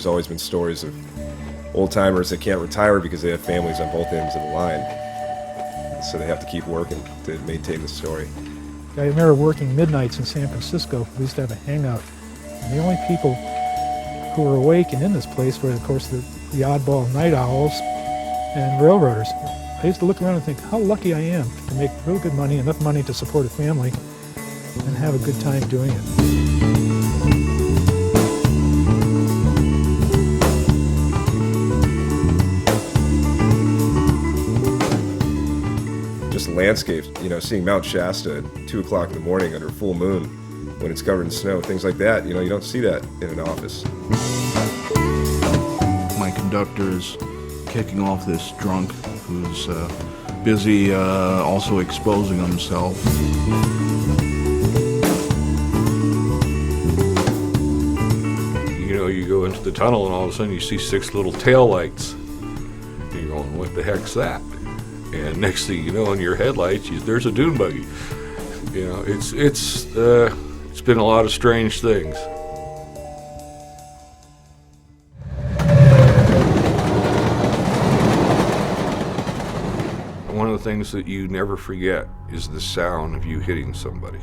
there's always been stories of old-timers that can't retire because they have families on both ends of the line. So they have to keep working to maintain the story. I remember working midnights in San Francisco. We used to have a hangout. And the only people who were awake and in this place were, of course, the oddball night owls and railroaders. I used to look around and think how lucky I am to make real good money, enough money to support a family, and have a good time doing it. Just landscapes, seeing Mount Shasta at 2 o'clock in the morning under full moon when it's covered in snow, things like that, you don't see that in an office. My conductor is kicking off this drunk who's busy also exposing himself. You go into the tunnel and all of a sudden you see 6 little tail lights. You're going, what the heck's that? And next thing you know, in your headlights, there's a dune buggy. It's been a lot of strange things. One of the things that you never forget is the sound of you hitting somebody.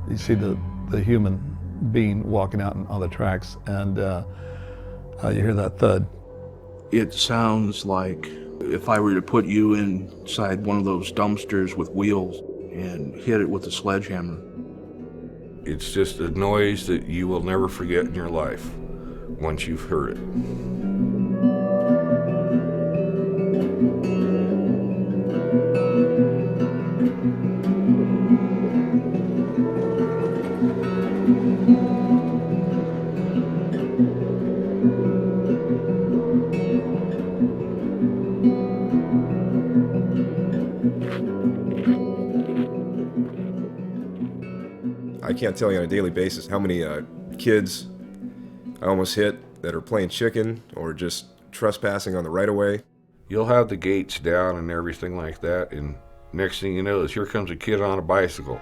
You see the human being walking out on the tracks, and you hear that thud. It sounds like if I were to put you inside one of those dumpsters with wheels and hit it with a sledgehammer. It's just a noise that you will never forget in your life once you've heard it. I can't tell you on a daily basis how many kids I almost hit that are playing chicken or just trespassing on the right-of-way. You'll have the gates down and everything like that, and next thing you know is here comes a kid on a bicycle.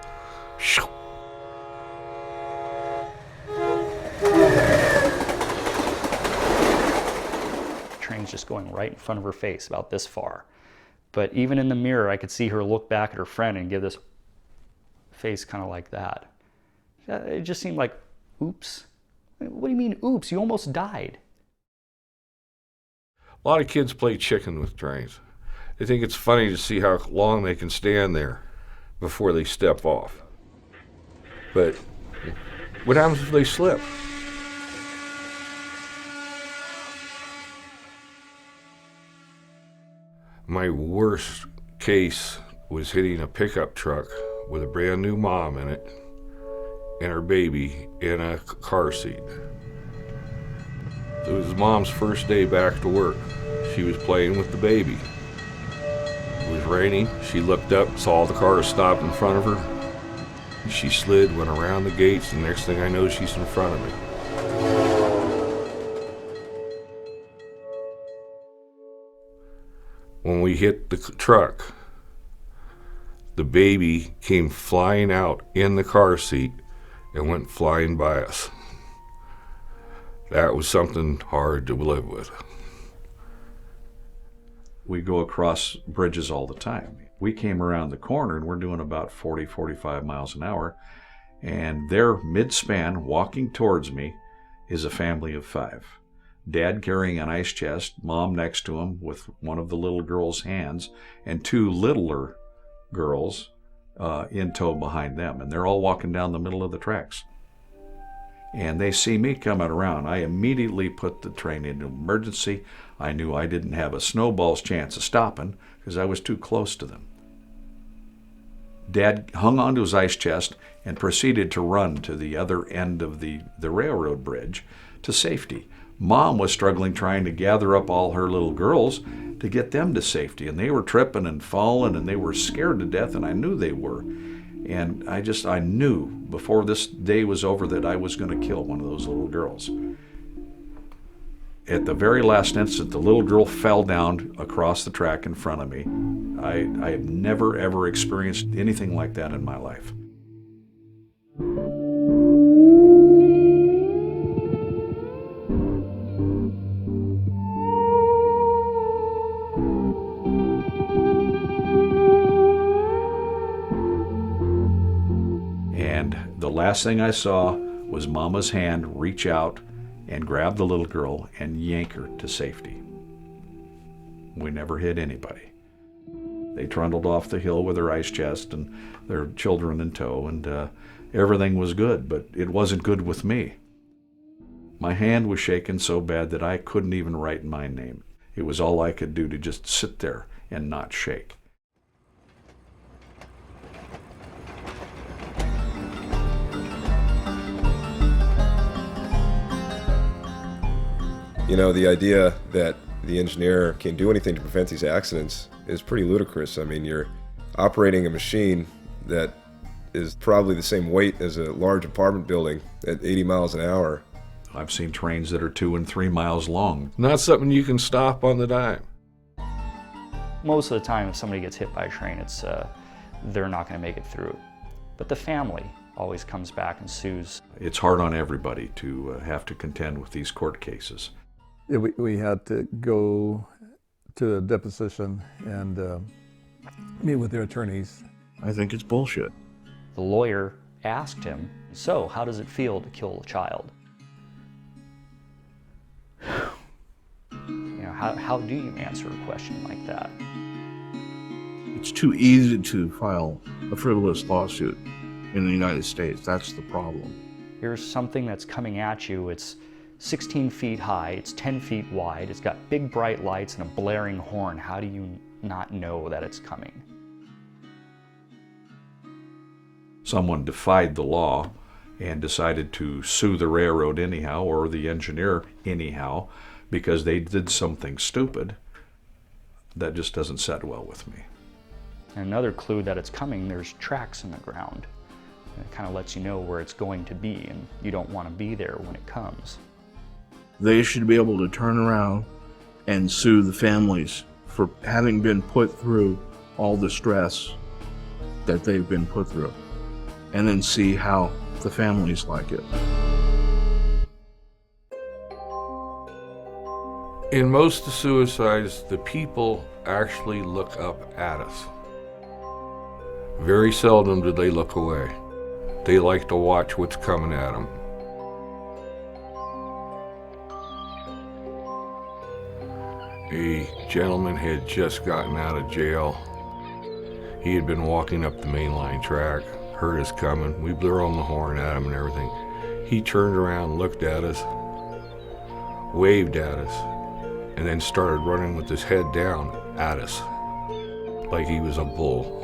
Train's just going right in front of her face, about this far. But even in the mirror, I could see her look back at her friend and give this face kind of like that. It just seemed like, oops. What do you mean, oops? You almost died. A lot of kids play chicken with trains. They think it's funny to see how long they can stand there before they step off. But what happens if they slip? My worst case was hitting a pickup truck with a brand new mom in it and her baby in a car seat. It was Mom's first day back to work. She was playing with the baby. It was raining. She looked up, saw the car stop in front of her. She slid, went around the gates, and next thing I know, she's in front of me. When we hit the truck, the baby came flying out in the car seat and went flying by us. That was something hard to live with. We go across bridges all the time. We came around the corner and we're doing about 40, 45 miles an hour, and there, mid-span, walking towards me, is a family of 5. Dad carrying an ice chest, Mom next to him with one of the little girl's hands, and 2 littler girls in tow behind them, and they're all walking down the middle of the tracks. And they see me coming around. I immediately put the train into emergency. I knew I didn't have a snowball's chance of stopping because I was too close to them. Dad hung onto his ice chest and proceeded to run to the other end of the railroad bridge to safety. Mom was struggling, trying to gather up all her little girls to get them to safety, and they were tripping and falling, and they were scared to death, and I knew they were. And I knew before this day was over that I was going to kill one of those little girls. At the very last instant, the little girl fell down across the track in front of me. I have never, ever experienced anything like that in my life. last thing I saw was Mama's hand reach out and grab the little girl and yank her to safety. We never hit anybody. They trundled off the hill with their ice chest and their children in tow, and everything was good, but it wasn't good with me. My hand was shaking so bad that I couldn't even write my name. It was all I could do to just sit there and not shake. You know, the idea that the engineer can do anything to prevent these accidents is pretty ludicrous. I mean, you're operating a machine that is probably the same weight as a large apartment building at 80 miles an hour. I've seen trains that are 2 and 3 miles long. Not something you can stop on the dime. Most of the time, if somebody gets hit by a train, they're not going to make it through. But the family always comes back and sues. It's hard on everybody to have to contend with these court cases. Yeah, we had to go to a deposition and meet with their attorneys. I think it's bullshit. The lawyer asked him, "So, how does it feel to kill a child?" You know, how do you answer a question like that? It's too easy to file a frivolous lawsuit in the United States. That's the problem. Here's something that's coming at you. It's 16 feet high, it's 10 feet wide, it's got big bright lights and a blaring horn. How do you not know that it's coming? Someone defied the law and decided to sue the railroad anyhow, or the engineer anyhow, because they did something stupid. That just doesn't set well with me. And another clue that it's coming, there's tracks in the ground. And it kind of lets you know where it's going to be, and you don't want to be there when it comes. They should be able to turn around and sue the families for having been put through all the stress that they've been put through, and then see how the families like it. In most of the suicides, the people actually look up at us. Very seldom do they look away. They like to watch what's coming at them. A gentleman had just gotten out of jail. He had been walking up the main line track, heard us coming. We blew on the horn at him and everything. He turned around, looked at us, waved at us, and then started running with his head down at us like he was a bull.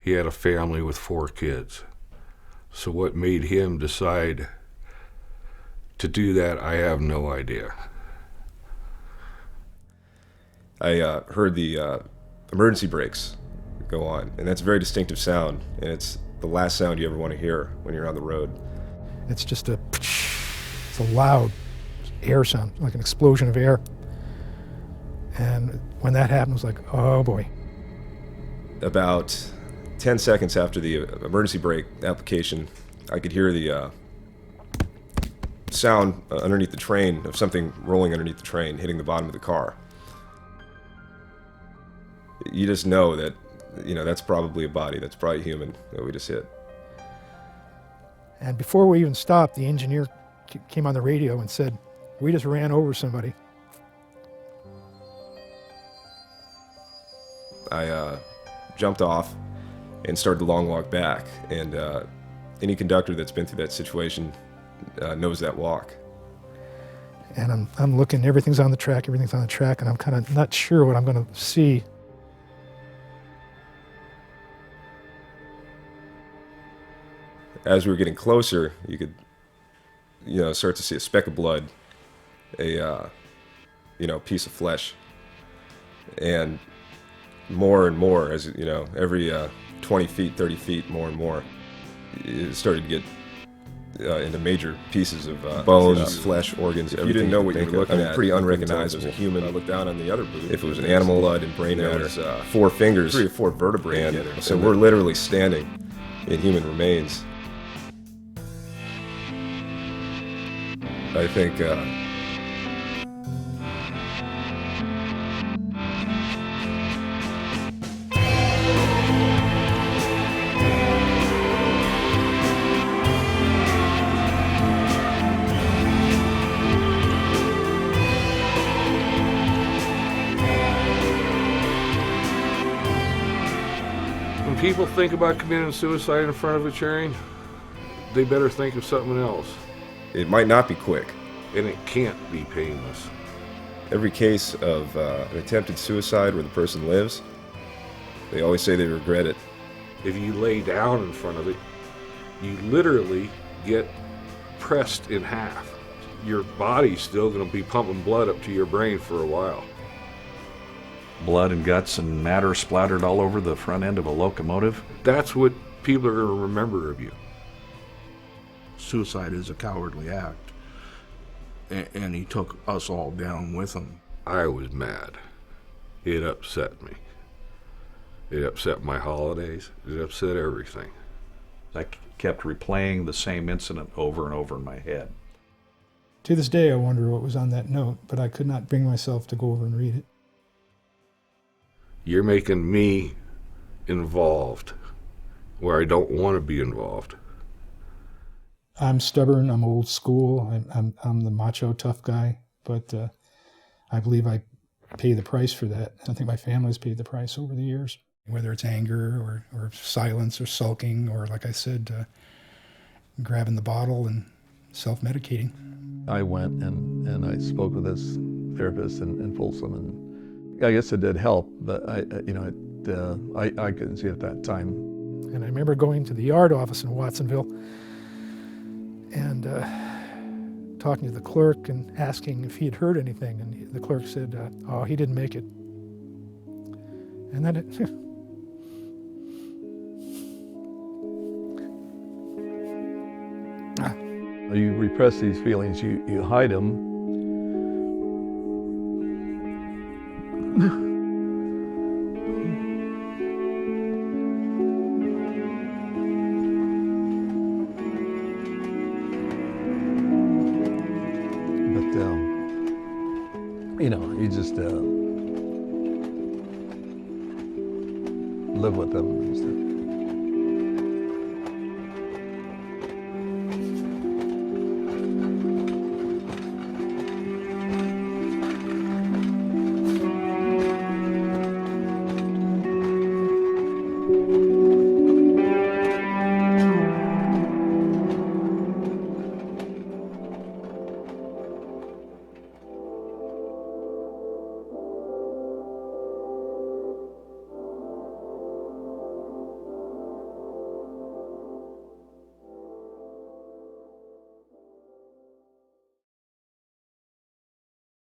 He had a family with 4 kids. So what made him decide to do that, I have no idea. I heard the emergency brakes go on, and that's a very distinctive sound, and it's the last sound you ever want to hear when you're on the road. It's just it's a loud air sound, like an explosion of air. And when that happened, it was like, oh boy. About 10 seconds after the emergency brake application, I could hear the sound underneath the train of something rolling underneath the train, hitting the bottom of the car. You just know that, that's probably a body, that's probably human that we just hit. And before we even stopped, the engineer came on the radio and said, "We just ran over somebody." I jumped off and started the long walk back, and any conductor that's been through that situation knows that walk. And I'm looking, everything's on the track, and I'm kind of not sure what I'm going to see. As we were getting closer, you could, start to see a speck of blood, a, piece of flesh, and more, as every 20 feet, 30 feet, more and more, it started to get into major pieces of bones, flesh, organs. If you didn't know what you were looking at, pretty unrecognizable. Human. I looked down on the other booth. If it was an animal, blood and brain matter, 4 fingers, 3 or 4 vertebrae together. So we're literally standing in human remains. I think people think about committing suicide in front of a train, they better think of something else. It might not be quick. And it can't be painless. Every case of an attempted suicide where the person lives, they always say they regret it. If you lay down in front of it, you literally get pressed in half. Your body's still going to be pumping blood up to your brain for a while. Blood and guts and matter splattered all over the front end of a locomotive. That's what people are going to remember of you. Suicide is a cowardly act. And he took us all down with him. I was mad. It upset me. It upset my holidays. It upset everything. I kept replaying the same incident over and over in my head. To this day, I wonder what was on that note, but I could not bring myself to go over and read it. You're making me involved where I don't want to be involved. I'm stubborn. I'm old school. I'm the macho tough guy, but I believe I pay the price for that. I think my family's paid the price over the years, whether it's anger or silence or sulking or, like I said, grabbing the bottle and self-medicating. I went and I spoke with this therapist in Folsom, and I guess it did help, but I couldn't see it at that time. And I remember going to the yard office in Watsonville and talking to the clerk and asking if he had heard anything, and the clerk said, "Oh, he didn't make it." And then it. You repress these feelings, you hide them. But, you just live with them.